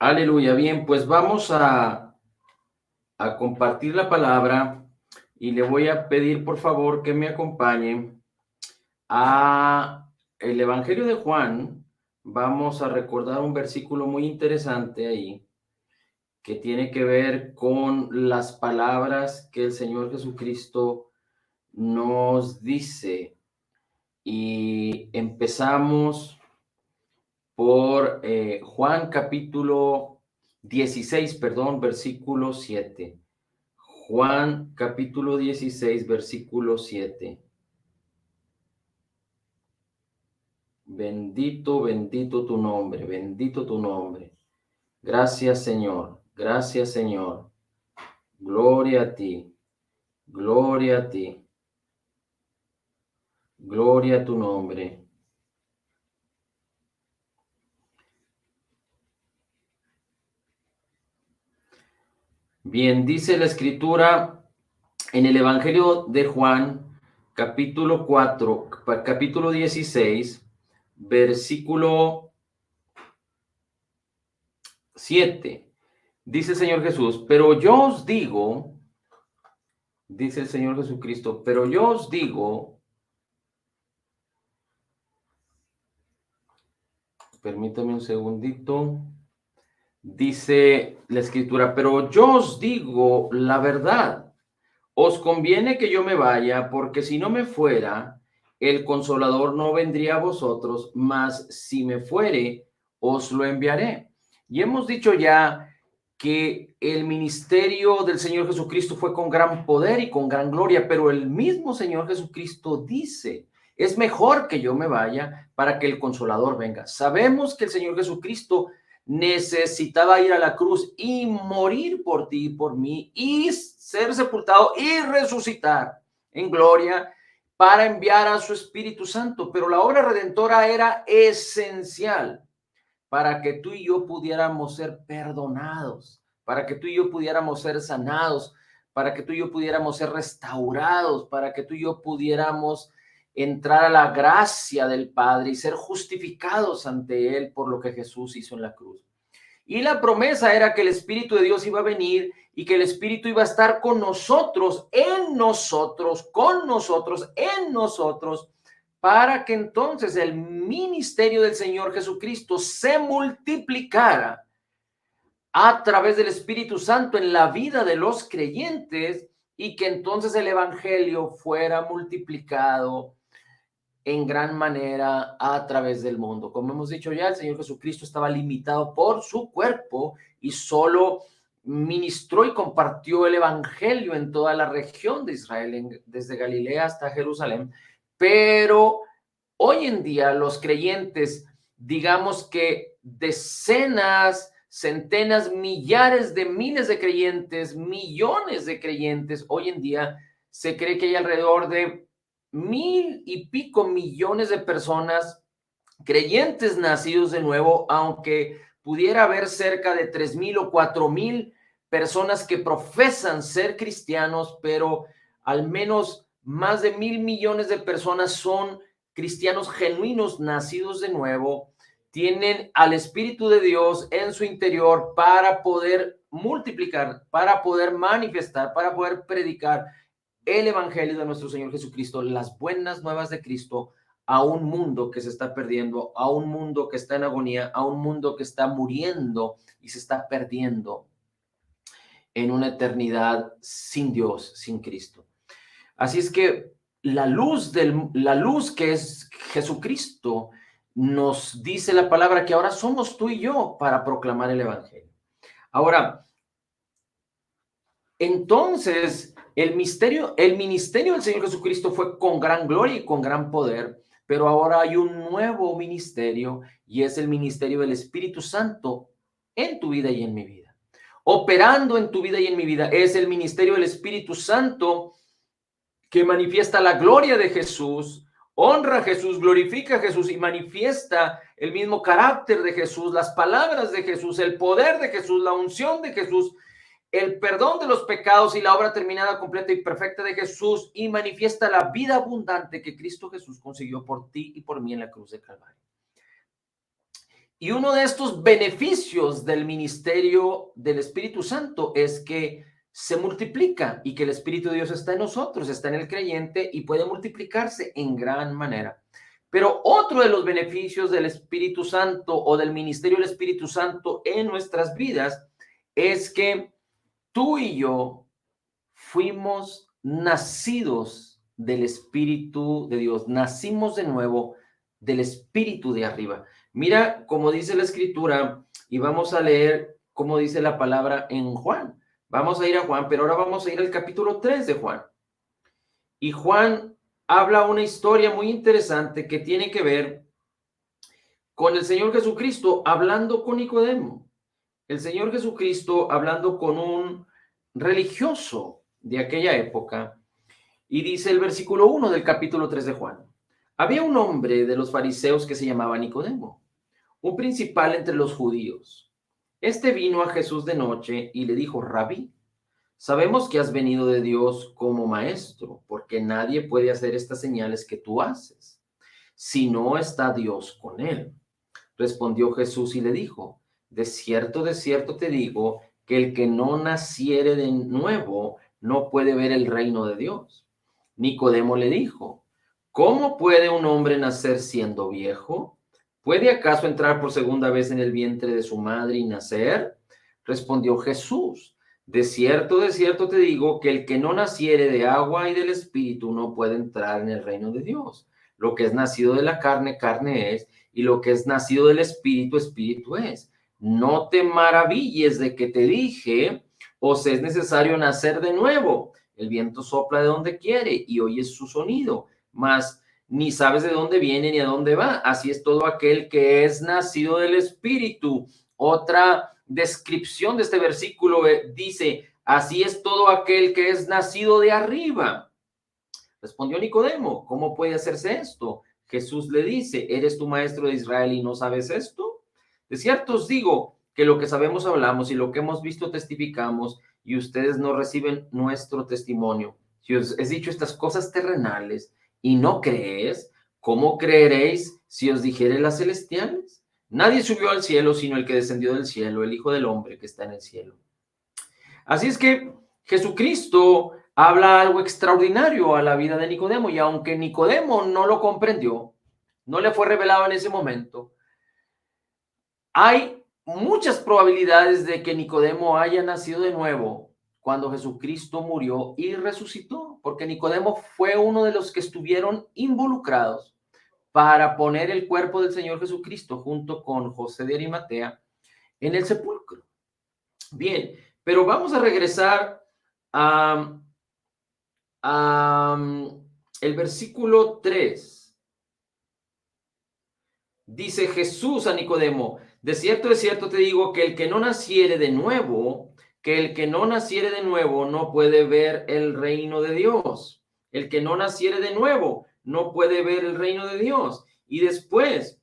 Aleluya. Bien, pues vamos a compartir la palabra y le voy a pedir por favor que me acompañe a el Evangelio de Juan. Vamos a recordar un versículo muy interesante ahí que tiene que ver con las palabras que el Señor Jesucristo nos dice. Y empezamos por Juan capítulo 16, perdón, versículo 7. Juan capítulo 16, versículo 7. Bendito, bendito tu nombre, bendito tu nombre. Gracias, Señor. Gracias, Señor. Gloria a ti. Gloria a ti. Gloria a tu nombre. Bien, dice la escritura en el Evangelio de Juan, capítulo 4, capítulo 16, versículo 7. Dice el Señor Jesús, pero yo os digo, dice el Señor Jesucristo, pero yo os digo, permítame un segundito, dice la escritura, pero yo os digo la verdad, os conviene que yo me vaya, porque si no me fuera, el Consolador no vendría a vosotros, mas si me fuere, os lo enviaré. Y hemos dicho ya que el ministerio del Señor Jesucristo fue con gran poder y con gran gloria, pero el mismo Señor Jesucristo dice, es mejor que yo me vaya para que el Consolador venga. Sabemos que el Señor Jesucristo necesitaba ir a la cruz y morir por ti y por mí y ser sepultado y resucitar en gloria para enviar a su Espíritu Santo. Pero la obra redentora era esencial para que tú y yo pudiéramos ser perdonados, para que tú y yo pudiéramos ser sanados, para que tú y yo pudiéramos ser restaurados, para que tú y yo pudiéramos entrar a la gracia del Padre y ser justificados ante Él por lo que Jesús hizo en la cruz. Y la promesa era que el Espíritu de Dios iba a venir y que el Espíritu iba a estar con nosotros, en nosotros, con nosotros, en nosotros, para que entonces el ministerio del Señor Jesucristo se multiplicara a través del Espíritu Santo en la vida de los creyentes y que entonces el Evangelio fuera multiplicado en gran manera a través del mundo. Como hemos dicho ya, el Señor Jesucristo estaba limitado por su cuerpo y solo ministró y compartió el evangelio en toda la región de Israel, desde Galilea hasta Jerusalén. Pero hoy en día los creyentes, digamos que decenas, centenas, millares de miles de creyentes, millones de creyentes, hoy en día se cree que hay alrededor de 1,000 y pico millones de personas creyentes nacidos de nuevo, aunque pudiera haber cerca de 3,000 o 4,000 personas que profesan ser cristianos, pero al menos más de 1,000 millones de personas son cristianos genuinos nacidos de nuevo, tienen al Espíritu de Dios en su interior para poder multiplicar, para poder manifestar, para poder predicar el Evangelio de nuestro Señor Jesucristo, las buenas nuevas de Cristo a un mundo que se está perdiendo, a un mundo que está en agonía, a un mundo que está muriendo y se está perdiendo en una eternidad sin Dios, sin Cristo. Así es que la luz que es Jesucristo nos dice la palabra que ahora somos tú y yo para proclamar el Evangelio. Ahora, entonces, el ministerio del Señor Jesucristo fue con gran gloria y con gran poder, pero ahora hay un nuevo ministerio y es el ministerio del Espíritu Santo en tu vida y en mi vida. Operando en tu vida y en mi vida es el ministerio del Espíritu Santo que manifiesta la gloria de Jesús, honra a Jesús, glorifica a Jesús y manifiesta el mismo carácter de Jesús, las palabras de Jesús, el poder de Jesús, la unción de Jesús, el perdón de los pecados y la obra terminada, completa y perfecta de Jesús, y manifiesta la vida abundante que Cristo Jesús consiguió por ti y por mí en la cruz de Calvario. Y uno de estos beneficios del ministerio del Espíritu Santo es que se multiplica y que el Espíritu de Dios está en nosotros, está en el creyente y puede multiplicarse en gran manera. Pero otro de los beneficios del Espíritu Santo o del ministerio del Espíritu Santo en nuestras vidas es que tú y yo fuimos nacidos del Espíritu de Dios, nacimos de nuevo del Espíritu de arriba. Mira cómo dice la Escritura y vamos a leer cómo dice la palabra en Juan. Vamos a ir a Juan, pero ahora vamos a ir al capítulo 3 de Juan. Y Juan habla una historia muy interesante que tiene que ver con el Señor Jesucristo hablando con Nicodemo. El Señor Jesucristo hablando con un religioso de aquella época. Y dice el versículo 1 del capítulo 3 de Juan. Había un hombre de los fariseos que se llamaba Nicodemo, un principal entre los judíos. Este vino a Jesús de noche y le dijo: Rabí, sabemos que has venido de Dios como maestro, porque nadie puede hacer estas señales que tú haces, si no está Dios con él. Respondió Jesús y le dijo: de cierto te digo, que el que no naciere de nuevo no puede ver el reino de Dios. Nicodemo le dijo: ¿cómo puede un hombre nacer siendo viejo? ¿Puede acaso entrar por segunda vez en el vientre de su madre y nacer? Respondió Jesús: de cierto te digo, que el que no naciere de agua y del espíritu no puede entrar en el reino de Dios. Lo que es nacido de la carne, carne es, y lo que es nacido del espíritu, espíritu es. No te maravilles de que te dije: os es necesario nacer de nuevo. El viento sopla de donde quiere y oyes su sonido, mas ni sabes de dónde viene ni a dónde va. Así es todo aquel que es nacido del espíritu. Otra descripción de este versículo dice: así es todo aquel que es nacido de arriba. Respondió Nicodemo: ¿cómo puede hacerse esto? Jesús le dice: ¿eres tu maestro de Israel y no sabes esto? De cierto os digo que lo que sabemos hablamos y lo que hemos visto testificamos, y ustedes no reciben nuestro testimonio. Si os he dicho estas cosas terrenales y no creéis, ¿cómo creeréis si os dijere las celestiales? Nadie subió al cielo sino el que descendió del cielo, el Hijo del Hombre que está en el cielo. Así es que Jesucristo habla algo extraordinario a la vida de Nicodemo, y aunque Nicodemo no lo comprendió, no le fue revelado en ese momento, hay muchas probabilidades de que Nicodemo haya nacido de nuevo cuando Jesucristo murió y resucitó, porque Nicodemo fue uno de los que estuvieron involucrados para poner el cuerpo del Señor Jesucristo junto con José de Arimatea en el sepulcro. Bien, pero vamos a regresar a, el versículo 3. Dice Jesús a Nicodemo: de cierto te digo, que el que no naciere de nuevo, no puede ver el reino de Dios. El que no naciere de nuevo no puede ver el reino de Dios. Y después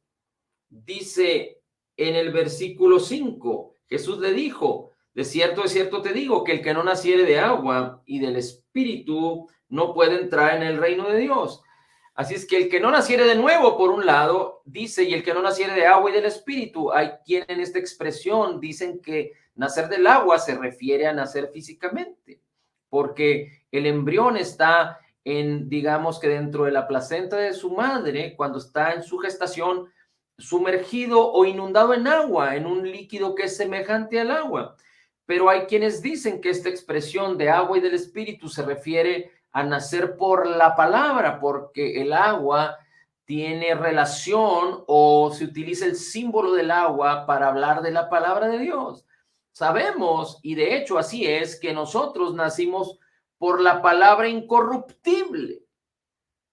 dice en el versículo 5, Jesús le dijo: de cierto te digo, que el que no naciere de agua y del espíritu no puede entrar en el reino de Dios. Así es que el que no naciere de nuevo, por un lado, dice, y el que no naciere de agua y del espíritu. Hay quien en esta expresión dicen que nacer del agua se refiere a nacer físicamente, porque el embrión está digamos que dentro de la placenta de su madre, cuando está en su gestación, sumergido o inundado en agua, en un líquido que es semejante al agua. Pero hay quienes dicen que esta expresión de agua y del espíritu se refiere a nacer por la palabra, porque el agua tiene relación, o se utiliza el símbolo del agua para hablar de la palabra de Dios. Sabemos, y de hecho así es, que nosotros nacimos por la palabra incorruptible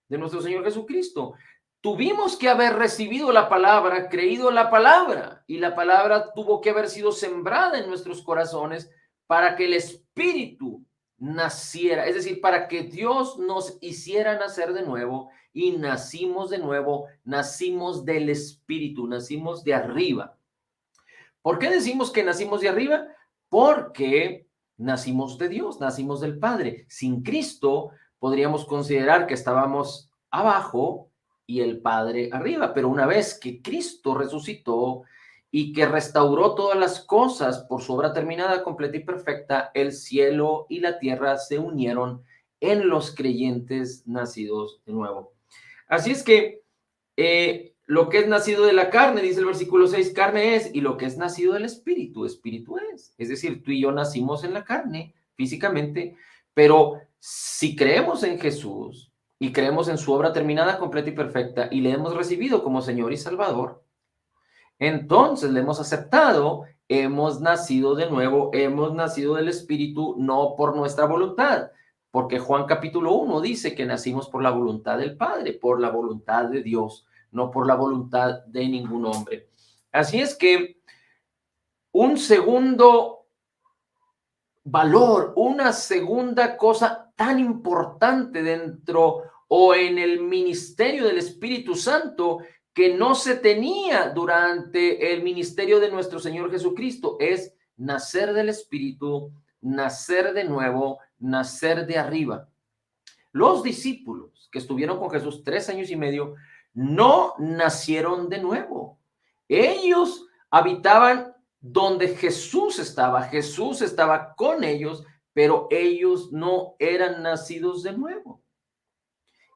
de nuestro Señor Jesucristo. Tuvimos que haber recibido la palabra, creído en la palabra, y la palabra tuvo que haber sido sembrada en nuestros corazones para que el Espíritu naciera, es decir, para que Dios nos hiciera nacer de nuevo, y nacimos de nuevo, nacimos del Espíritu, nacimos de arriba. ¿Por qué decimos que nacimos de arriba? Porque nacimos de Dios, nacimos del Padre. Sin Cristo podríamos considerar que estábamos abajo y el Padre arriba, pero una vez que Cristo resucitó y que restauró todas las cosas por su obra terminada, completa y perfecta, el cielo y la tierra se unieron en los creyentes nacidos de nuevo. Así es que lo que es nacido de la carne, dice el versículo 6, carne es, y lo que es nacido del espíritu, espíritu es. Es decir, tú y yo nacimos en la carne físicamente, pero si creemos en Jesús y creemos en su obra terminada, completa y perfecta, y le hemos recibido como Señor y Salvador, entonces le hemos aceptado, hemos nacido de nuevo, hemos nacido del Espíritu, no por nuestra voluntad, porque Juan capítulo 1 dice que nacimos por la voluntad del Padre, por la voluntad de Dios, no por la voluntad de ningún hombre. Así es que un segundo valor, una segunda cosa tan importante dentro o en el ministerio del Espíritu Santo que no se tenía durante el ministerio de nuestro Señor Jesucristo es nacer del Espíritu, nacer de nuevo, nacer de arriba. Los discípulos que estuvieron con Jesús 3 años y medio no nacieron de nuevo. Ellos habitaban donde Jesús estaba con ellos, pero ellos no eran nacidos de nuevo.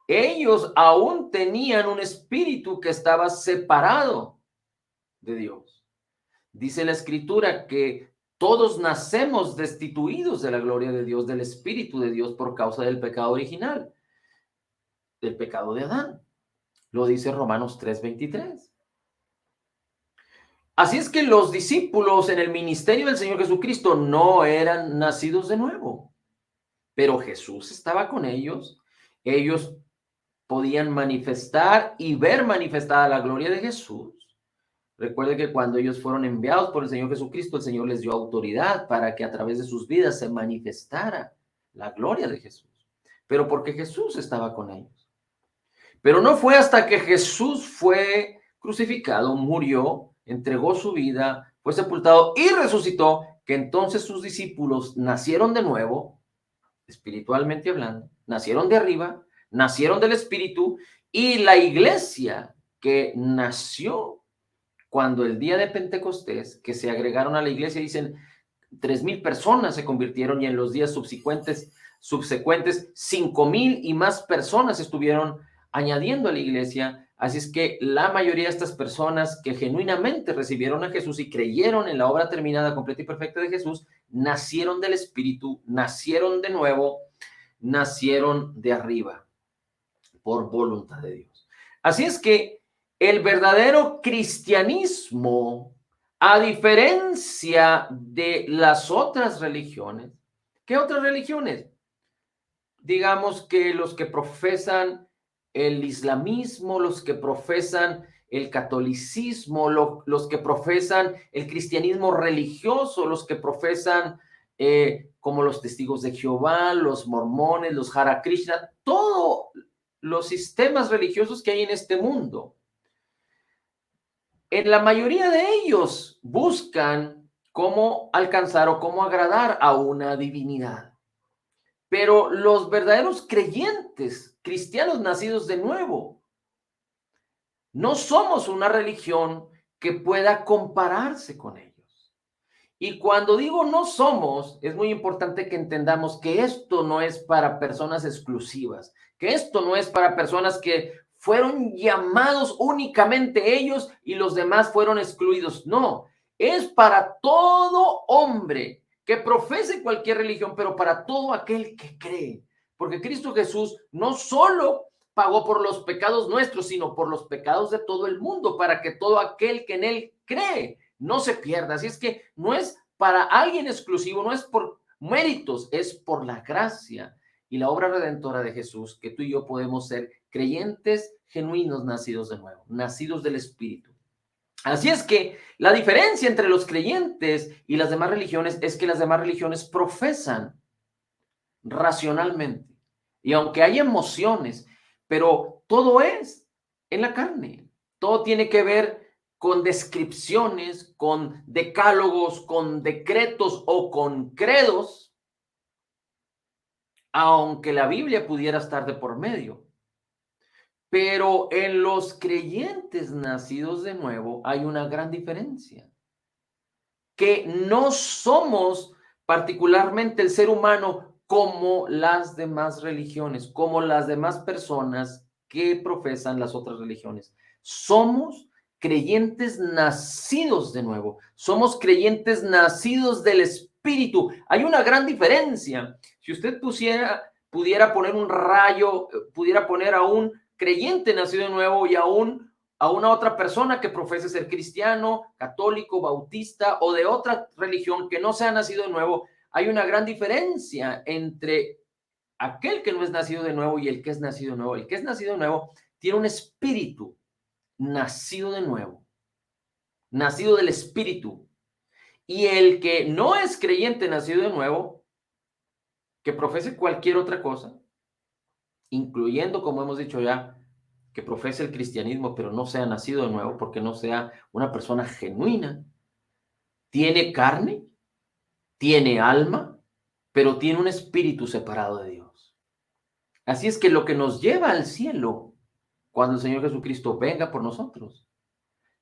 Ellos aún tenían un espíritu que estaba separado de Dios. Dice la Escritura que todos nacemos destituidos de la gloria de Dios, del Espíritu de Dios por causa del pecado original, del pecado de Adán. Lo dice Romanos 3:23. Así es que los discípulos en el ministerio del Señor Jesucristo no eran nacidos de nuevo, pero Jesús estaba con ellos. Ellos podían manifestar y ver manifestada la gloria de Jesús. Recuerde que cuando ellos fueron enviados por el Señor Jesucristo, el Señor les dio autoridad para que a través de sus vidas se manifestara la gloria de Jesús. Pero porque Jesús estaba con ellos. Pero no fue hasta que Jesús fue crucificado, murió, entregó su vida, fue sepultado y resucitó, que entonces sus discípulos nacieron de nuevo, espiritualmente hablando, nacieron de arriba, nacieron del Espíritu, y la iglesia que nació cuando el día de Pentecostés, que se agregaron a la iglesia, dicen 3,000 personas se convirtieron, y en los días subsecuentes 5,000 y más personas estuvieron añadiendo a la iglesia. Así es que la mayoría de estas personas que genuinamente recibieron a Jesús y creyeron en la obra terminada, completa y perfecta de Jesús, nacieron del Espíritu, nacieron de nuevo, nacieron de arriba, por voluntad de Dios. Así es que el verdadero cristianismo, a diferencia de las otras religiones, ¿qué otras religiones? Digamos que los que profesan el islamismo, los que profesan el catolicismo, los que profesan el cristianismo religioso, los que profesan como los testigos de Jehová, los mormones, los Hare Krishna, todos los sistemas religiosos que hay en este mundo. En la mayoría de ellos buscan cómo alcanzar o cómo agradar a una divinidad. Pero los verdaderos creyentes, cristianos nacidos de nuevo, no somos una religión que pueda compararse con ellos. Y cuando digo no somos, es muy importante que entendamos que esto no es para personas exclusivas, que esto no es para personas que fueron llamados únicamente ellos y los demás fueron excluidos. No, es para todo hombre que profese cualquier religión, pero para todo aquel que cree. Porque Cristo Jesús no solo pagó por los pecados nuestros, sino por los pecados de todo el mundo, para que todo aquel que en él cree no se pierda. Así es que no es para alguien exclusivo, no es por méritos, es por la gracia y la obra redentora de Jesús que tú y yo podemos ser creyentes genuinos nacidos de nuevo, nacidos del Espíritu. Así es que la diferencia entre los creyentes y las demás religiones es que las demás religiones profesan racionalmente. Y aunque hay emociones, pero todo es en la carne. Todo tiene que ver con descripciones, con decálogos, con decretos o con credos, aunque la Biblia pudiera estar de por medio. Pero en los creyentes nacidos de nuevo hay una gran diferencia, que no somos particularmente el ser humano como las demás religiones, como las demás personas que profesan las otras religiones. Somos creyentes nacidos de nuevo, somos creyentes nacidos del Espíritu. Hay una gran diferencia. Si usted pudiera poner un rayo, pudiera poner a un creyente nacido de nuevo y a una otra persona que profese ser cristiano, católico, bautista o de otra religión que no sea nacido de nuevo, hay una gran diferencia entre aquel que no es nacido de nuevo y el que es nacido de nuevo. El que es nacido de nuevo tiene un espíritu nacido de nuevo, nacido del espíritu. Y el que no es creyente nacido de nuevo, que profese cualquier otra cosa, incluyendo, como hemos dicho ya, que profese el cristianismo, pero no sea nacido de nuevo, porque no sea una persona genuina, tiene carne, tiene alma, pero tiene un espíritu separado de Dios. Así es que lo que nos lleva al cielo, cuando el Señor Jesucristo venga por nosotros,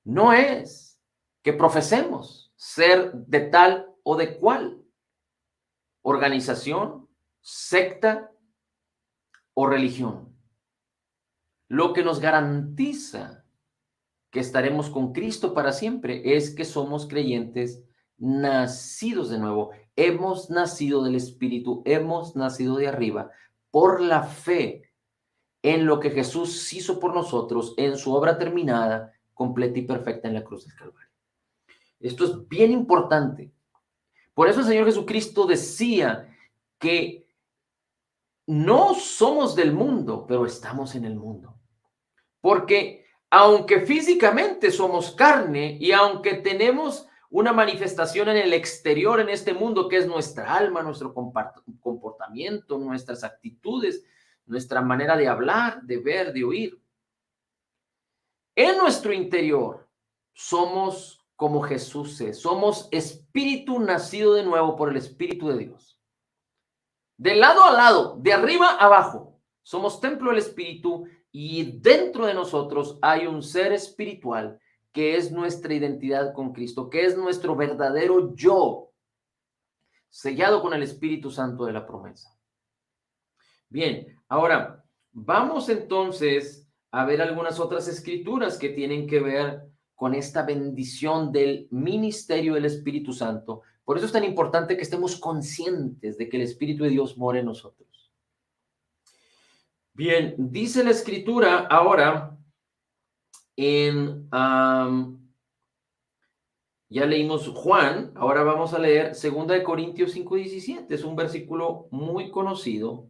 no es que profesemos ser de tal o de cual organización, secta o religión. Lo que nos garantiza que estaremos con Cristo para siempre es que somos creyentes nacidos de nuevo. Hemos nacido del Espíritu, hemos nacido de arriba por la fe en lo que Jesús hizo por nosotros en su obra terminada, completa y perfecta en la cruz del Calvario. Esto es bien importante. Por eso el Señor Jesucristo decía que no somos del mundo, pero estamos en el mundo. Porque aunque físicamente somos carne y aunque tenemos una manifestación en el exterior, en este mundo, que es nuestra alma, nuestro comportamiento, nuestras actitudes, nuestra manera de hablar, de ver, de oír, en nuestro interior somos como Jesús es, somos espíritu nacido de nuevo por el Espíritu de Dios. De lado a lado, de arriba a abajo, somos templo del Espíritu y dentro de nosotros hay un ser espiritual que es nuestra identidad con Cristo, que es nuestro verdadero yo, sellado con el Espíritu Santo de la promesa. Bien, ahora vamos entonces a ver algunas otras escrituras que tienen que ver con esta bendición del ministerio del Espíritu Santo. Por eso es tan importante que estemos conscientes de que el Espíritu de Dios mora en nosotros. Bien, dice la escritura ahora en, ya leímos Juan, ahora vamos a leer 2 Corintios 5:17, es un versículo muy conocido.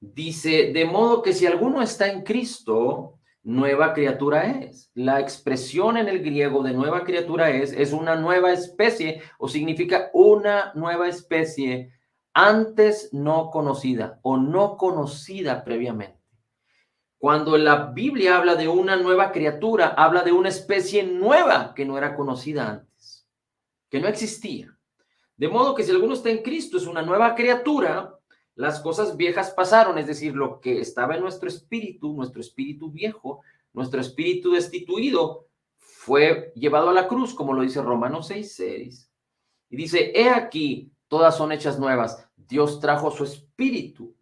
Dice, de modo que si alguno está en Cristo, nueva criatura es. La expresión en el griego de nueva criatura es una nueva especie o significa una nueva especie antes no conocida o no conocida previamente. Cuando la Biblia habla de una nueva criatura, habla de una especie nueva que no era conocida antes, que no existía. De modo que si alguno está en Cristo, es una nueva criatura, las cosas viejas pasaron, es decir, lo que estaba en nuestro espíritu viejo, nuestro espíritu destituido, fue llevado a la cruz, como lo dice Romanos 6:6. Y dice, he aquí, todas son hechas nuevas. Dios trajo su espíritu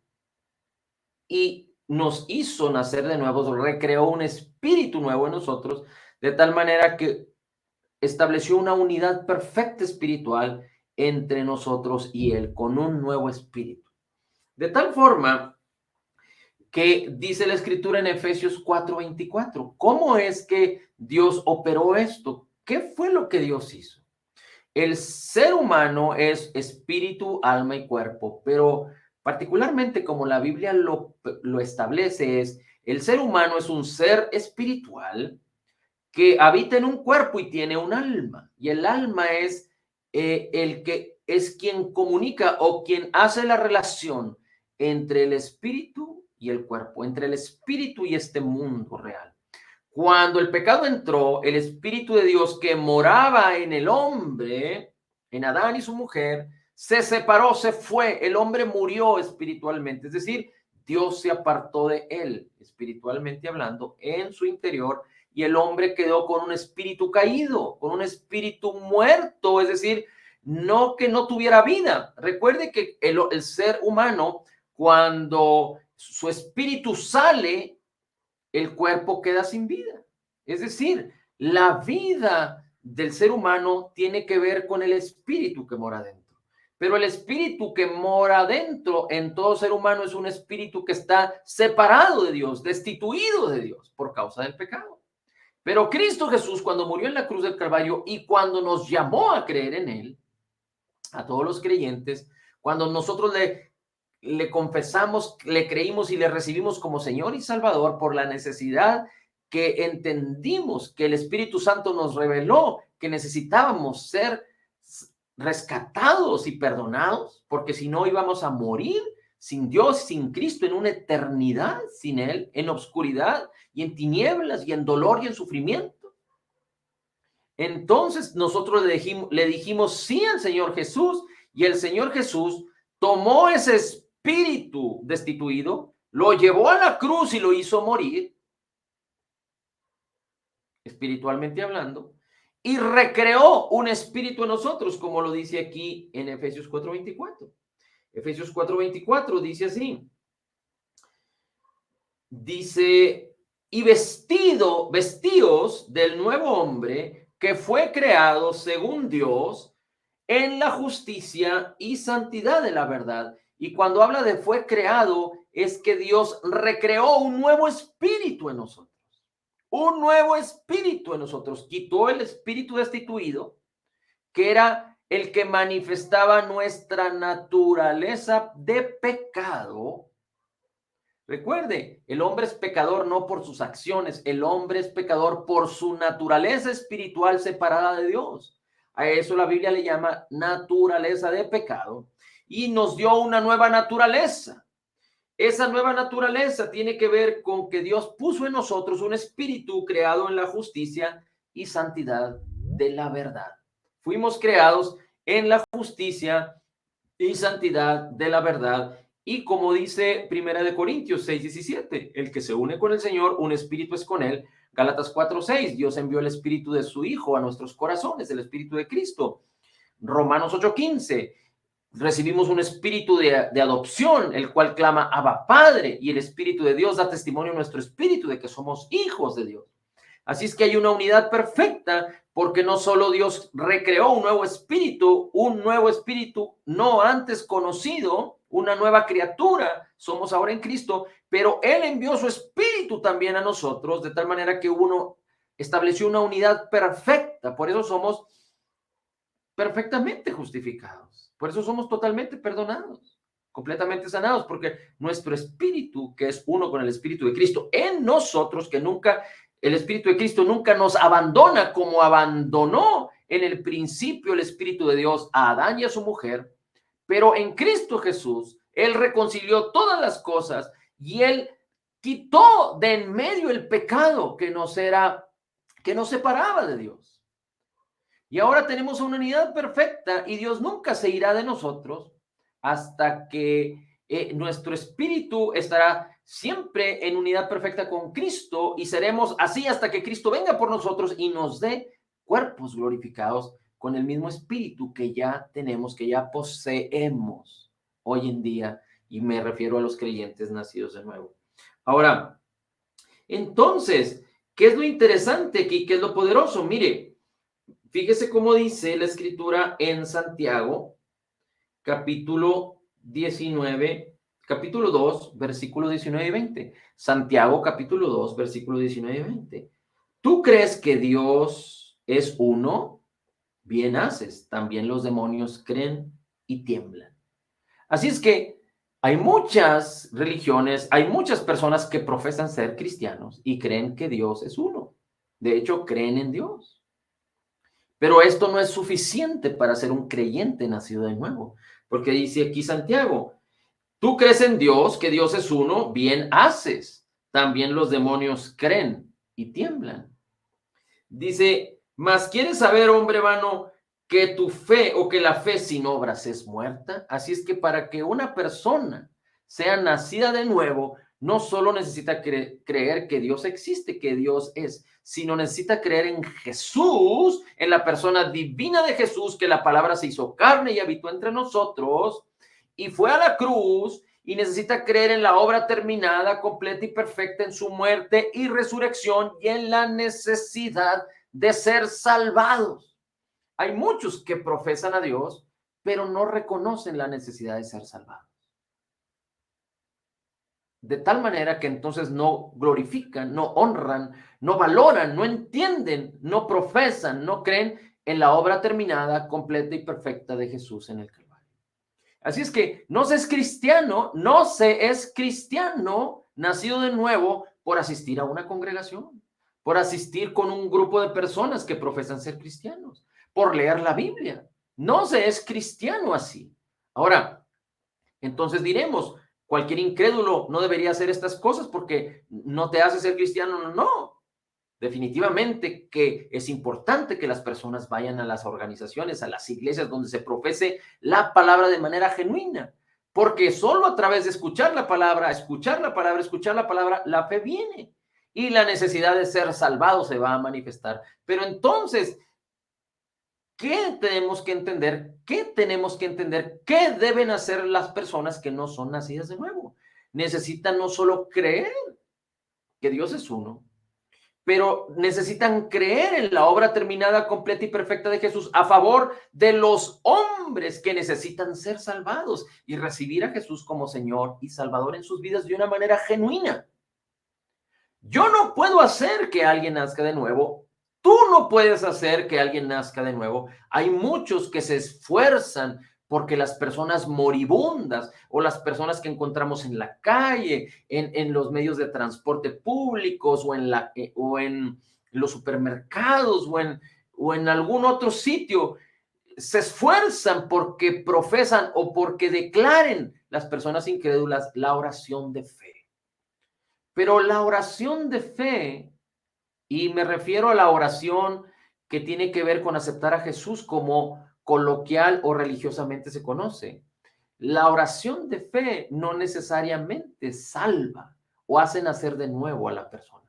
y nos hizo nacer de nuevo, recreó un espíritu nuevo en nosotros, de tal manera que estableció una unidad perfecta espiritual entre nosotros y Él, con un nuevo espíritu. De tal forma que dice la escritura en Efesios 4:24, ¿cómo es que Dios operó esto? ¿Qué fue lo que Dios hizo? El ser humano es espíritu, alma y cuerpo, pero particularmente como la Biblia lo establece, es el ser humano es un ser espiritual que habita en un cuerpo y tiene un alma. Y el alma es el que es quien comunica o quien hace la relación entre el espíritu y el cuerpo, entre el espíritu y este mundo real. Cuando el pecado entró, el Espíritu de Dios que moraba en el hombre, en Adán y su mujer, se separó, se fue, el hombre murió espiritualmente. Es decir, Dios se apartó de él, espiritualmente hablando, en su interior, y el hombre quedó con un espíritu caído, con un espíritu muerto, es decir, no que no tuviera vida. Recuerde que el ser humano, cuando su espíritu sale, el cuerpo queda sin vida. Es decir, la vida del ser humano tiene que ver con el espíritu que mora dentro. Pero el espíritu que mora dentro en todo ser humano es un espíritu que está separado de Dios, destituido de Dios por causa del pecado. Pero Cristo Jesús, cuando murió en la cruz del Calvario y cuando nos llamó a creer en él, a todos los creyentes, cuando nosotros le confesamos, le creímos y le recibimos como Señor y Salvador por la necesidad que entendimos que el Espíritu Santo nos reveló que necesitábamos ser rescatados y perdonados, porque si no íbamos a morir sin Dios, sin Cristo, en una eternidad sin Él, en obscuridad y en tinieblas y en dolor y en sufrimiento. Entonces nosotros le dijimos sí al Señor Jesús, y el Señor Jesús tomó ese espíritu destituido, lo llevó a la cruz y lo hizo morir, espiritualmente hablando, y recreó un espíritu en nosotros, como lo dice aquí en Efesios 4:24. Efesios 4:24 dice así, dice, y vestíos del nuevo hombre que fue creado según Dios en la justicia y santidad de la verdad. Y cuando habla de fue creado, es que Dios recreó un nuevo espíritu en nosotros. Un nuevo espíritu en nosotros. Quitó el espíritu destituido, que era el que manifestaba nuestra naturaleza de pecado. Recuerde, el hombre es pecador no por sus acciones, el hombre es pecador por su naturaleza espiritual separada de Dios. A eso la Biblia le llama naturaleza de pecado, y nos dio una nueva naturaleza. Esa nueva naturaleza tiene que ver con que Dios puso en nosotros un espíritu creado en la justicia y santidad de la verdad. Fuimos creados en la justicia y santidad de la verdad. Y como dice Primera de Corintios 6:17, el que se une con el Señor, un espíritu es con él. Gálatas 4:6, Dios envió el espíritu de su Hijo a nuestros corazones, el espíritu de Cristo. Romanos 8:15, recibimos un espíritu de adopción, el cual clama Abba Padre, y el espíritu de Dios da testimonio a nuestro espíritu de que somos hijos de Dios. Así es que hay una unidad perfecta, porque no solo Dios recreó un nuevo espíritu no antes conocido, una nueva criatura, somos ahora en Cristo, pero Él envió su espíritu también a nosotros, de tal manera que estableció una unidad perfecta. Por eso somos perfectamente justificados, por eso somos totalmente perdonados, completamente sanados, porque nuestro espíritu, que es uno con el espíritu de Cristo en nosotros, que nunca, el espíritu de Cristo nunca nos abandona como abandonó en el principio el espíritu de Dios a Adán y a su mujer, pero en Cristo Jesús, Él reconcilió todas las cosas y Él quitó de en medio el pecado que nos separaba de Dios. Y ahora tenemos una unidad perfecta, y Dios nunca se irá de nosotros hasta que nuestro espíritu estará siempre en unidad perfecta con Cristo, y seremos así hasta que Cristo venga por nosotros y nos dé cuerpos glorificados con el mismo espíritu que ya tenemos, que ya poseemos hoy en día, y me refiero a los creyentes nacidos de nuevo. Ahora, entonces, ¿qué es lo interesante aquí? ¿Qué es lo poderoso? Mire, fíjese cómo dice la escritura en Santiago, capítulo 2, versículos 19 y 20. Santiago, capítulo 2, versículos 19 y 20. ¿Tú crees que Dios es uno? Bien haces. También los demonios creen y tiemblan. Así es que hay muchas religiones, hay muchas personas que profesan ser cristianos y creen que Dios es uno. De hecho, creen en Dios. Pero esto no es suficiente para ser un creyente nacido de nuevo, porque dice aquí Santiago, tú crees en Dios, que Dios es uno, bien haces. También los demonios creen y tiemblan. Dice, mas ¿quieres saber, hombre vano, que tu fe o que la fe sin obras es muerta? Así es que para que una persona sea nacida de nuevo, no solo necesita creer que Dios existe, que Dios es, sino necesita creer en Jesús, en la persona divina de Jesús, que la palabra se hizo carne y habitó entre nosotros y fue a la cruz, y necesita creer en la obra terminada, completa y perfecta, en su muerte y resurrección y en la necesidad de ser salvados. Hay muchos que profesan a Dios, pero no reconocen la necesidad de ser salvados. De tal manera que entonces no glorifican, no honran, no valoran, no entienden, no profesan, no creen en la obra terminada, completa y perfecta de Jesús en el Calvario. Así es que no se es cristiano, no se es cristiano nacido de nuevo por asistir a una congregación, por asistir con un grupo de personas que profesan ser cristianos, por leer la Biblia. No se es cristiano así. Ahora, entonces diremos, cualquier incrédulo no debería hacer estas cosas porque no te hace ser cristiano. No, definitivamente que es importante que las personas vayan a las organizaciones, a las iglesias donde se profese la palabra de manera genuina, porque solo a través de escuchar la palabra, la fe viene y la necesidad de ser salvado se va a manifestar. Pero entonces, ¿qué tenemos que entender? ¿Qué tenemos que entender? ¿Qué deben hacer las personas que no son nacidas de nuevo? Necesitan no solo creer que Dios es uno, pero necesitan creer en la obra terminada, completa y perfecta de Jesús a favor de los hombres que necesitan ser salvados y recibir a Jesús como Señor y Salvador en sus vidas de una manera genuina. Yo no puedo hacer que alguien nazca de nuevo. Tú no puedes hacer que alguien nazca de nuevo. Hay muchos que se esfuerzan porque las personas moribundas o las personas que encontramos en la calle, en los medios de transporte públicos o en los supermercados o en algún otro sitio, se esfuerzan porque profesan o porque declaren las personas incrédulas la oración de fe. Pero la oración de fe, y me refiero a la oración que tiene que ver con aceptar a Jesús como coloquial o religiosamente se conoce. La oración de fe no necesariamente salva o hace nacer de nuevo a la persona,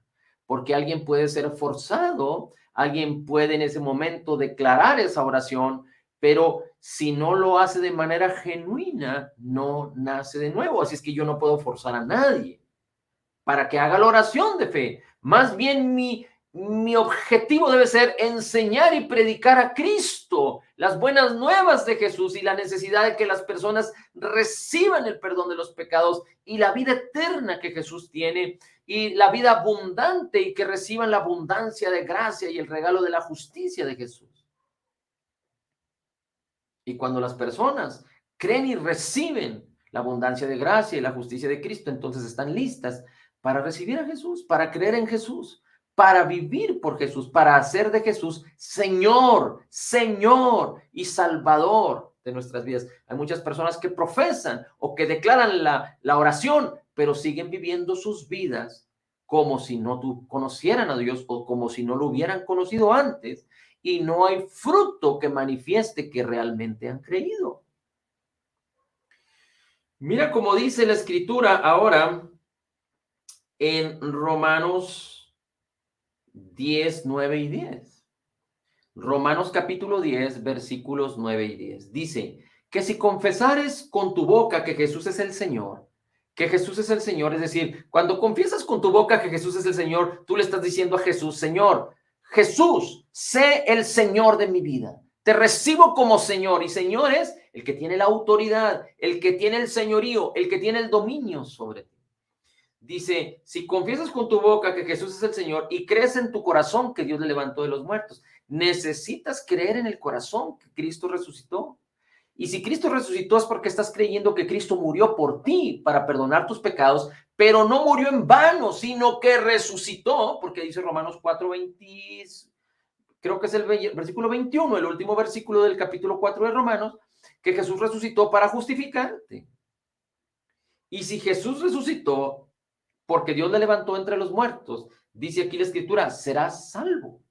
porque alguien puede ser forzado, alguien puede en ese momento declarar esa oración, pero si no lo hace de manera genuina, no nace de nuevo. Así es que yo no puedo forzar a nadie para que haga la oración de fe. Más bien mi objetivo debe ser enseñar y predicar a Cristo, las buenas nuevas de Jesús y la necesidad de que las personas reciban el perdón de los pecados y la vida eterna que Jesús tiene y la vida abundante y que reciban la abundancia de gracia y el regalo de la justicia de Jesús. Y cuando las personas creen y reciben la abundancia de gracia y la justicia de Cristo, entonces están listas para recibir a Jesús, para creer en Jesús, para vivir por Jesús, para hacer de Jesús Señor, Señor y Salvador de nuestras vidas. Hay muchas personas que profesan o que declaran la oración, pero siguen viviendo sus vidas como si no conocieran a Dios o como si no lo hubieran conocido antes, y no hay fruto que manifieste que realmente han creído. Mira cómo dice la Escritura ahora en Romanos 10, 9 y 10. Romanos capítulo 10, versículos 9 y 10. Dice que si confesares con tu boca que Jesús es el Señor, es decir, cuando confiesas con tu boca que Jesús es el Señor, tú le estás diciendo a Jesús, Señor, Jesús, sé el Señor de mi vida. Te recibo como Señor, y Señor es el que tiene la autoridad, el que tiene el señorío, el que tiene el dominio sobre ti. Dice, si confiesas con tu boca que Jesús es el Señor y crees en tu corazón que Dios le levantó de los muertos, necesitas creer en el corazón que Cristo resucitó. Y si Cristo resucitó es porque estás creyendo que Cristo murió por ti para perdonar tus pecados, pero no murió en vano, sino que resucitó, porque dice Romanos 4:20, creo que es el versículo 21, el último versículo del capítulo 4 de Romanos, que Jesús resucitó para justificarte. Y si Jesús resucitó porque Dios le levantó entre los muertos, dice aquí la Escritura, serás salvo.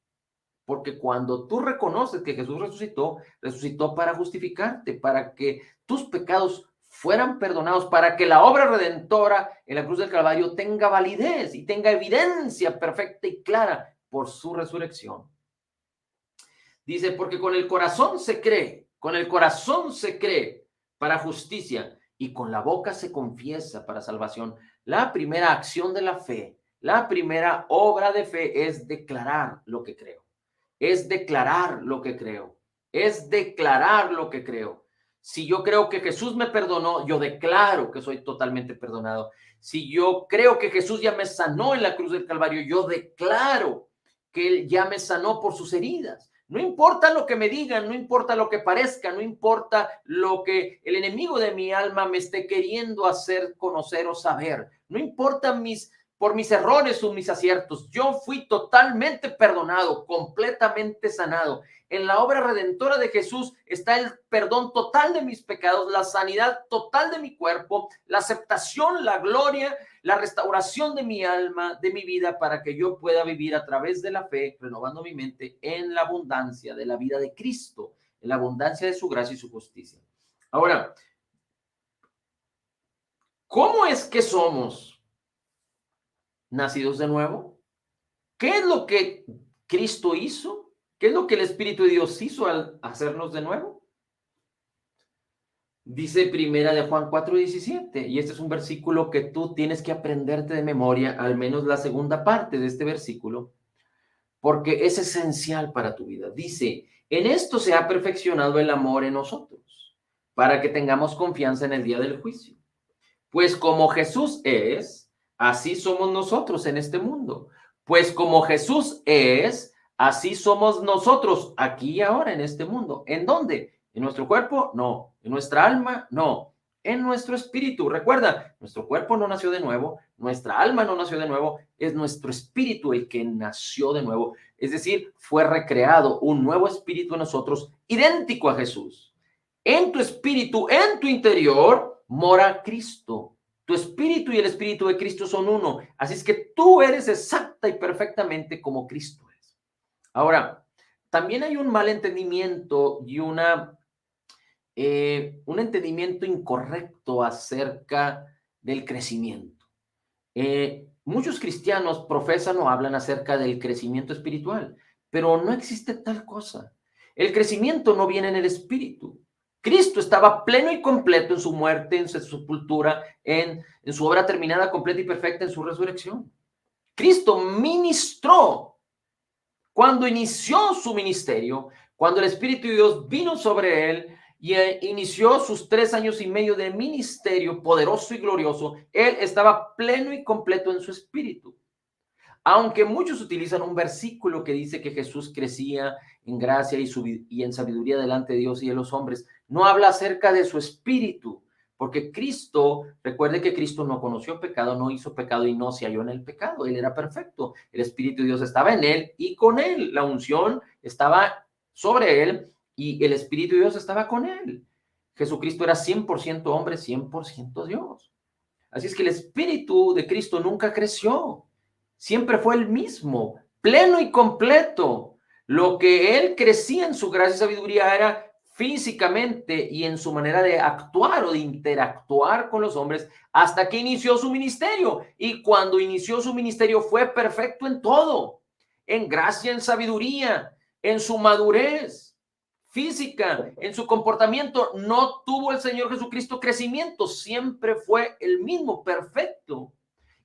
Porque cuando tú reconoces que Jesús resucitó, resucitó para justificarte, para que tus pecados fueran perdonados, para que la obra redentora en la cruz del Calvario tenga validez y tenga evidencia perfecta y clara por su resurrección. Dice, porque con el corazón se cree para justicia y con la boca se confiesa para salvación. La primera acción de la fe, la primera obra de fe es declarar lo que creo. Es declarar lo que creo. Es declarar lo que creo. Si yo creo que Jesús me perdonó, yo declaro que soy totalmente perdonado. Si yo creo que Jesús ya me sanó en la cruz del Calvario, yo declaro que Él ya me sanó por sus heridas. No importa lo que me digan, no importa lo que parezca, no importa lo que el enemigo de mi alma me esté queriendo hacer conocer o saber. No importa por mis errores o mis aciertos. Yo fui totalmente perdonado, completamente sanado. En la obra redentora de Jesús está el perdón total de mis pecados, la sanidad total de mi cuerpo, la aceptación, la gloria, la restauración de mi alma, de mi vida, para que yo pueda vivir a través de la fe, renovando mi mente en la abundancia de la vida de Cristo, en la abundancia de su gracia y su justicia. Ahora, ¿cómo es que somos nacidos de nuevo? ¿Qué es lo que Cristo hizo? ¿Qué es lo que el Espíritu de Dios hizo al hacernos de nuevo? Dice primera de Juan 4:17, y este es un versículo que tú tienes que aprenderte de memoria, al menos la segunda parte de este versículo, porque es esencial para tu vida. Dice, en esto se ha perfeccionado el amor en nosotros, para que tengamos confianza en el día del juicio. Pues como Jesús es, así somos nosotros en este mundo. Pues como Jesús es, así somos nosotros aquí y ahora en este mundo. ¿En dónde? ¿En nuestro cuerpo? No. ¿En nuestra alma? No. En nuestro espíritu. Recuerda, nuestro cuerpo no nació de nuevo, nuestra alma no nació de nuevo, es nuestro espíritu el que nació de nuevo. Es decir, fue recreado un nuevo espíritu en nosotros, idéntico a Jesús. En tu espíritu, en tu interior, mora Cristo. Tu espíritu y el espíritu de Cristo son uno. Así es que tú eres exacta y perfectamente como Cristo es. Ahora, también hay un mal entendimiento y un entendimiento incorrecto acerca del crecimiento. Muchos cristianos profesan o hablan acerca del crecimiento espiritual, pero no existe tal cosa. El crecimiento no viene en el espíritu. Cristo estaba pleno y completo en su muerte, en su sepultura, en su obra terminada, completa y perfecta en su resurrección. Cristo ministró cuando inició su ministerio, cuando el Espíritu de Dios vino sobre él y inició sus 3 años y medio de ministerio poderoso y glorioso. Él estaba pleno y completo en su espíritu. Aunque muchos utilizan un versículo que dice que Jesús crecía en gracia y en sabiduría delante de Dios y de los hombres, no habla acerca de su espíritu, porque Cristo, recuerde que Cristo no conoció pecado, no hizo pecado y no se halló en el pecado. Él era perfecto. El Espíritu de Dios estaba en él y con él. La unción estaba sobre él y el Espíritu de Dios estaba con él. Jesucristo era 100% hombre, 100% Dios. Así es que el Espíritu de Cristo nunca creció. Siempre fue el mismo, pleno y completo. Lo que él crecía en su gracia y sabiduría era físicamente y en su manera de actuar o de interactuar con los hombres hasta que inició su ministerio. Y cuando inició su ministerio fue perfecto en todo, en gracia, en sabiduría, en su madurez física, en su comportamiento. No tuvo el Señor Jesucristo crecimiento, siempre fue el mismo, perfecto.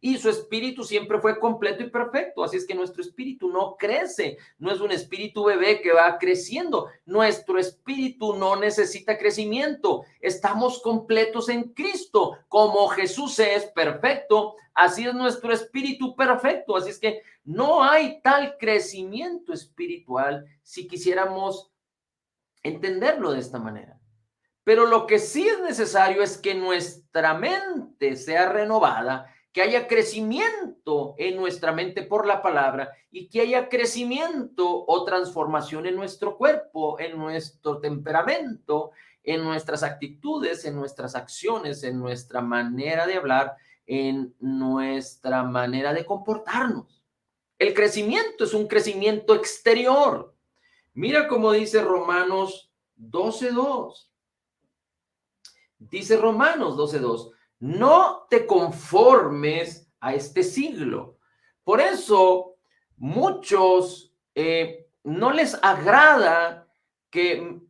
Y su espíritu siempre fue completo y perfecto. Así es que nuestro espíritu no crece, no es un espíritu bebé que va creciendo. Nuestro espíritu no necesita crecimiento. Estamos completos en Cristo. Como Jesús es perfecto, así es nuestro espíritu perfecto. Así es que no hay tal crecimiento espiritual si quisiéramos entenderlo de esta manera. Pero lo que sí es necesario es que nuestra mente sea renovada, que haya crecimiento en nuestra mente por la palabra y que haya crecimiento o transformación en nuestro cuerpo, en nuestro temperamento, en nuestras actitudes, en nuestras acciones, en nuestra manera de hablar, en nuestra manera de comportarnos. El crecimiento es un crecimiento exterior. Mira cómo dice Romanos 12:2. Dice Romanos 12:2, no te conformes a este siglo. Por eso muchos no les agrada que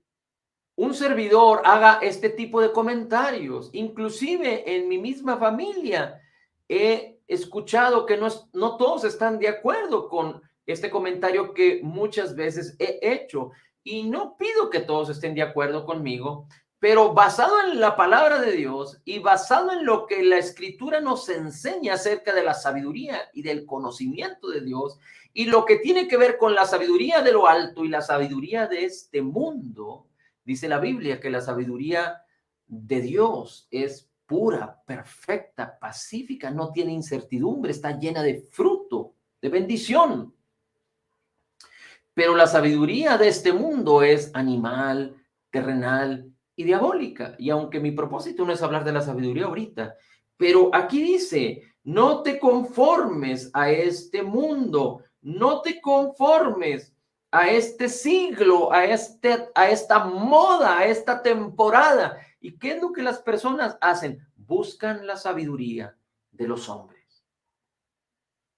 un servidor haga este tipo de comentarios. Inclusive en mi misma familia he escuchado que no todos están de acuerdo con este comentario que muchas veces he hecho. Y no pido que todos estén de acuerdo conmigo, pero basado en la palabra de Dios y basado en lo que la Escritura nos enseña acerca de la sabiduría y del conocimiento de Dios y lo que tiene que ver con la sabiduría de lo alto y la sabiduría de este mundo, dice la Biblia que la sabiduría de Dios es pura, perfecta, pacífica, no tiene incertidumbre, está llena de fruto, de bendición. Pero la sabiduría de este mundo es animal, terrenal y diabólica. Y aunque mi propósito no es hablar de la sabiduría ahorita, pero aquí dice, no te conformes a este mundo, no te conformes a este siglo, a esta moda, a esta temporada. ¿Y qué es lo que las personas hacen? Buscan la sabiduría de los hombres.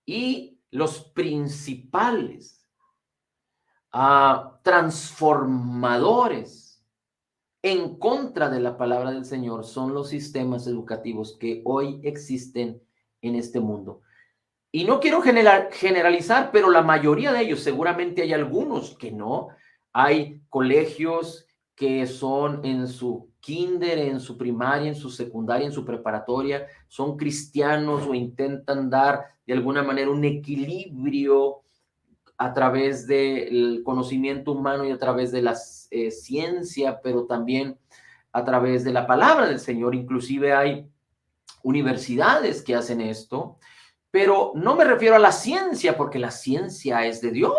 Y los principales transformadores en contra de la palabra del Señor son los sistemas educativos que hoy existen en este mundo. Y no quiero generalizar, pero la mayoría de ellos, seguramente hay algunos que no. Hay colegios que son en su kinder, en su primaria, en su secundaria, en su preparatoria, son cristianos o intentan dar de alguna manera un equilibrio a través del conocimiento humano y a través de la ciencia, pero también a través de la palabra del Señor. Inclusive hay universidades que hacen esto, pero no me refiero a la ciencia, porque la ciencia es de Dios.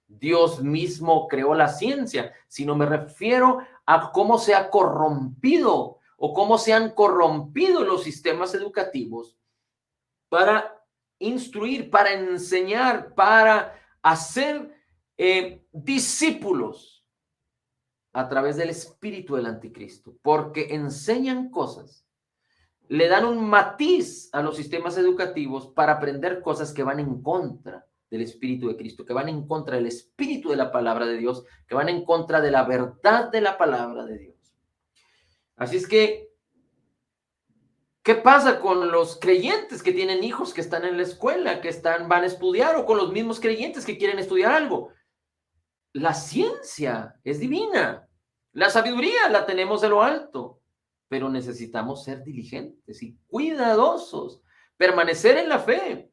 Dios mismo creó la ciencia, sino me refiero a cómo se ha corrompido o cómo se han corrompido los sistemas educativos para instruir, para enseñar, para hacer discípulos a través del espíritu del anticristo, porque enseñan cosas, le dan un matiz a los sistemas educativos para aprender cosas que van en contra del espíritu de Cristo, que van en contra del espíritu de la palabra de Dios, que van en contra de la verdad de la palabra de Dios. Así es que, ¿qué pasa con los creyentes que tienen hijos que están en la escuela, que van a estudiar, o con los mismos creyentes que quieren estudiar algo? La ciencia es divina, la sabiduría la tenemos de lo alto, pero necesitamos ser diligentes y cuidadosos, permanecer en la fe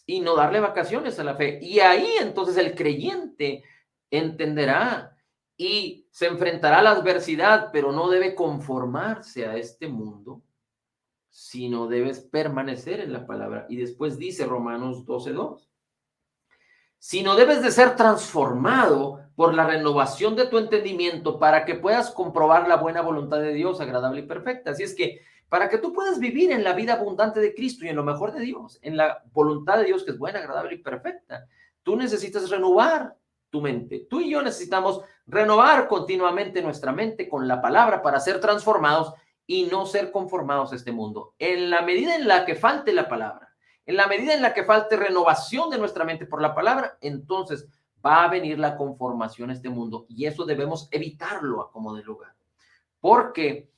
y no darle vacaciones a la fe. Y ahí entonces el creyente entenderá y se enfrentará a la adversidad, pero no debe conformarse a este mundo, sino debes permanecer en la palabra. Y después dice Romanos 12:2, sino debes de ser transformado por la renovación de tu entendimiento para que puedas comprobar la buena voluntad de Dios, agradable y perfecta. Así es que para que tú puedas vivir en la vida abundante de Cristo y en lo mejor de Dios, en la voluntad de Dios que es buena, agradable y perfecta, tú necesitas renovar tu mente. Tú y yo necesitamos renovar continuamente nuestra mente con la palabra para ser transformados y no ser conformados a este mundo. En la medida en la que falte la palabra, en la medida en la que falte renovación de nuestra mente por la palabra, entonces va a venir la conformación a este mundo y eso debemos evitarlo a como de lugar. Porque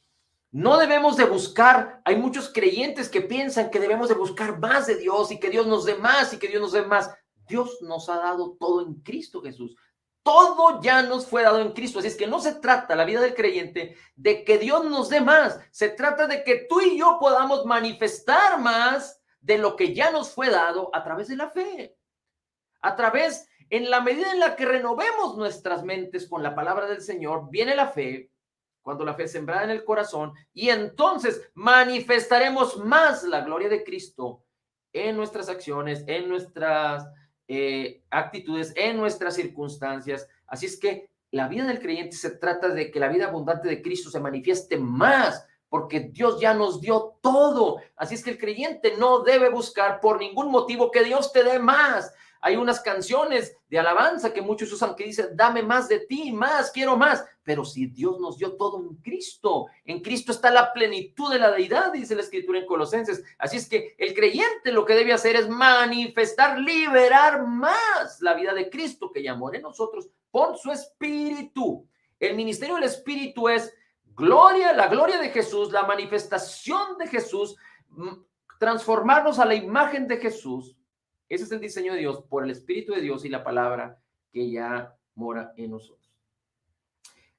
no debemos de buscar, hay muchos creyentes que piensan que debemos de buscar más de Dios y que Dios nos dé más y que Dios nos dé más. Dios nos ha dado todo en Cristo Jesús. Todo ya nos fue dado en Cristo. Así es que no se trata la vida del creyente de que Dios nos dé más. Se trata de que tú y yo podamos manifestar más de lo que ya nos fue dado a través de la fe. A través, en la medida en la que renovemos nuestras mentes con la palabra del Señor, viene la fe, cuando la fe es sembrada en el corazón, y entonces manifestaremos más la gloria de Cristo en nuestras acciones, en nuestras actitudes, en nuestras circunstancias. Así es que la vida del creyente se trata de que la vida abundante de Cristo se manifieste más, porque Dios ya nos dio todo. Así es que el creyente no debe buscar por ningún motivo que Dios te dé más. Hay unas canciones de alabanza que muchos usan que dicen, dame más de ti, más, quiero más. Pero si Dios nos dio todo en Cristo está la plenitud de la deidad, dice la Escritura en Colosenses. Así es que el creyente lo que debe hacer es manifestar, liberar más la vida de Cristo que ya mora en nosotros por su Espíritu. El ministerio del Espíritu es gloria, la gloria de Jesús, la manifestación de Jesús, transformarnos a la imagen de Jesús. Ese es el diseño de Dios por el Espíritu de Dios y la palabra que ya mora en nosotros.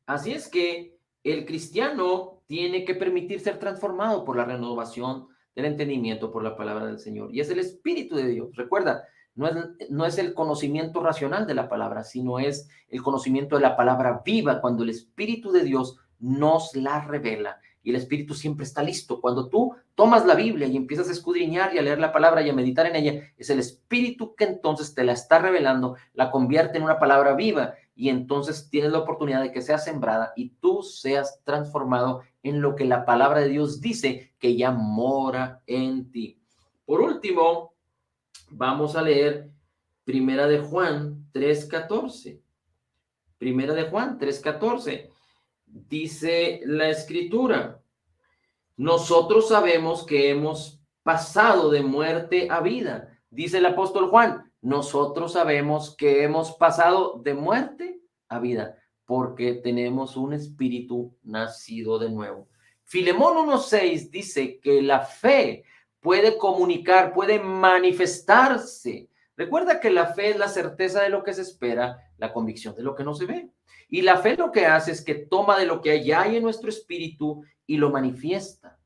Así es que el cristiano tiene que permitir ser transformado por la renovación del entendimiento por la palabra del Señor. Y es el Espíritu de Dios. Recuerda, no es el conocimiento racional de la palabra, sino es el conocimiento de la palabra viva, cuando el Espíritu de Dios nos la revela. Y el Espíritu siempre está listo. Cuando tú tomas la Biblia y empiezas a escudriñar y a leer la palabra y a meditar en ella, es el Espíritu que entonces te la está revelando, la convierte en una palabra viva y entonces tienes la oportunidad de que sea sembrada y tú seas transformado en lo que la palabra de Dios dice que ya mora en ti. Por último, vamos a leer Primera de Juan 3:14. Primera de Juan 3:14. Dice la Escritura, nosotros sabemos que hemos pasado de muerte a vida. Dice el apóstol Juan, nosotros sabemos que hemos pasado de muerte a vida porque tenemos un espíritu nacido de nuevo. Filemón 1:6 dice que la fe puede comunicar, puede manifestarse. Recuerda que la fe es la certeza de lo que se espera, la convicción de lo que no se ve. Y la fe lo que hace es que toma de lo que ya hay en nuestro espíritu y lo manifiesta.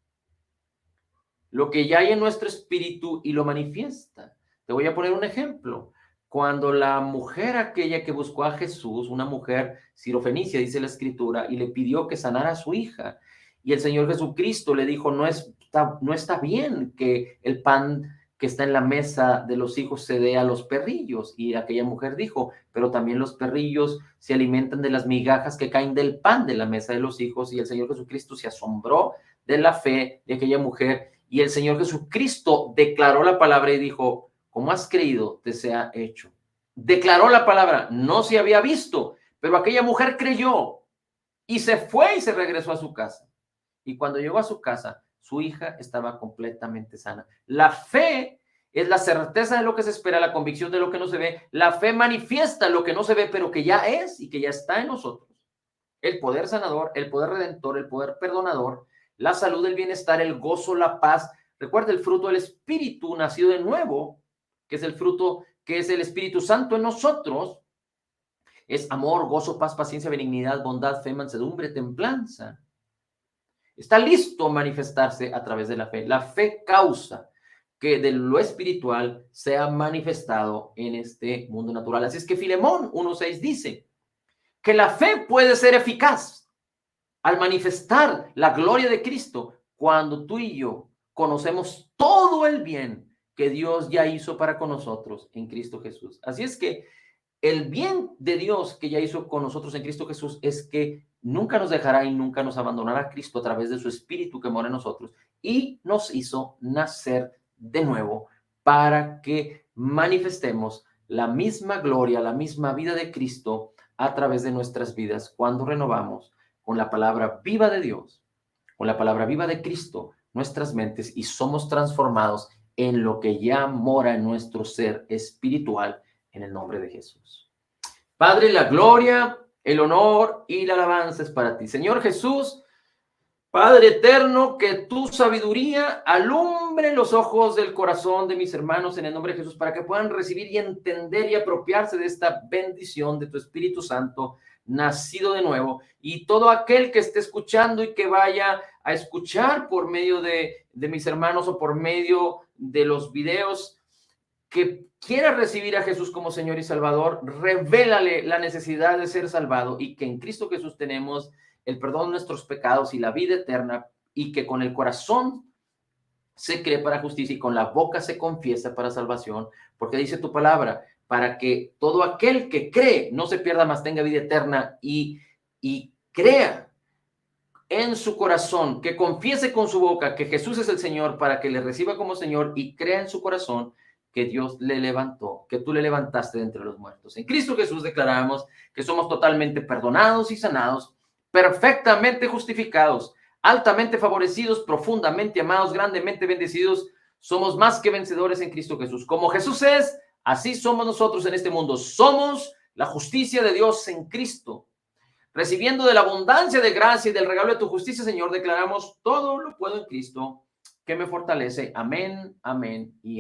Lo que ya hay en nuestro espíritu y lo manifiesta. Te voy a poner un ejemplo. Cuando la mujer aquella que buscó a Jesús, una mujer sirofenicia, dice la Escritura, y le pidió que sanara a su hija, y el Señor Jesucristo le dijo, no está bien que el pan que está en la mesa de los hijos se dé a los perrillos. Y aquella mujer dijo, pero también los perrillos se alimentan de las migajas que caen del pan de la mesa de los hijos. Y el Señor Jesucristo se asombró de la fe de aquella mujer. Y el Señor Jesucristo declaró la palabra y dijo, como has creído, te sea hecho. Declaró la palabra, no se había visto, pero aquella mujer creyó y se fue y se regresó a su casa. Y cuando llegó a su casa, su hija estaba completamente sana. La fe es la certeza de lo que se espera, la convicción de lo que no se ve. La fe manifiesta lo que no se ve, pero que ya es y que ya está en nosotros. El poder sanador, el poder redentor, el poder perdonador, la salud, el bienestar, el gozo, la paz. Recuerda el fruto del Espíritu nacido de nuevo, que es el fruto, que es el Espíritu Santo en nosotros. Es amor, gozo, paz, paciencia, benignidad, bondad, fe, mansedumbre, templanza. Está listo a manifestarse a través de la fe. La fe causa que de lo espiritual sea manifestado en este mundo natural. Así es que Filemón 1:6 dice que la fe puede ser eficaz al manifestar la gloria de Cristo cuando tú y yo conocemos todo el bien que Dios ya hizo para con nosotros en Cristo Jesús. Así es que el bien de Dios que ya hizo con nosotros en Cristo Jesús es que nunca nos dejará y nunca nos abandonará Cristo a través de su Espíritu que mora en nosotros y nos hizo nacer de nuevo para que manifestemos la misma gloria, la misma vida de Cristo a través de nuestras vidas cuando renovamos con la palabra viva de Dios, con la palabra viva de Cristo, nuestras mentes y somos transformados en lo que ya mora en nuestro ser espiritual en el nombre de Jesús. Padre, la gloria, el honor y la alabanza es para ti. Señor Jesús, Padre eterno, que tu sabiduría alumbre los ojos del corazón de mis hermanos en el nombre de Jesús para que puedan recibir y entender y apropiarse de esta bendición de tu Espíritu Santo nacido de nuevo. Y todo aquel que esté escuchando y que vaya a escuchar por medio de mis hermanos o por medio de los videos, que quiera recibir a Jesús como Señor y Salvador, revélale la necesidad de ser salvado y que en Cristo Jesús tenemos el perdón de nuestros pecados y la vida eterna y que con el corazón se cree para justicia y con la boca se confiesa para salvación, porque dice tu palabra, para que todo aquel que cree no se pierda, más tenga vida eterna y crea en su corazón, que confiese con su boca que Jesús es el Señor para que le reciba como Señor y crea en su corazón que Dios le levantó, que tú le levantaste de entre los muertos. En Cristo Jesús declaramos que somos totalmente perdonados y sanados, perfectamente justificados, altamente favorecidos, profundamente amados, grandemente bendecidos. Somos más que vencedores en Cristo Jesús. Como Jesús es, así somos nosotros en este mundo. Somos la justicia de Dios en Cristo. Recibiendo de la abundancia de gracia y del regalo de tu justicia, Señor, declaramos todo lo puedo en Cristo que me fortalece. Amén, amén y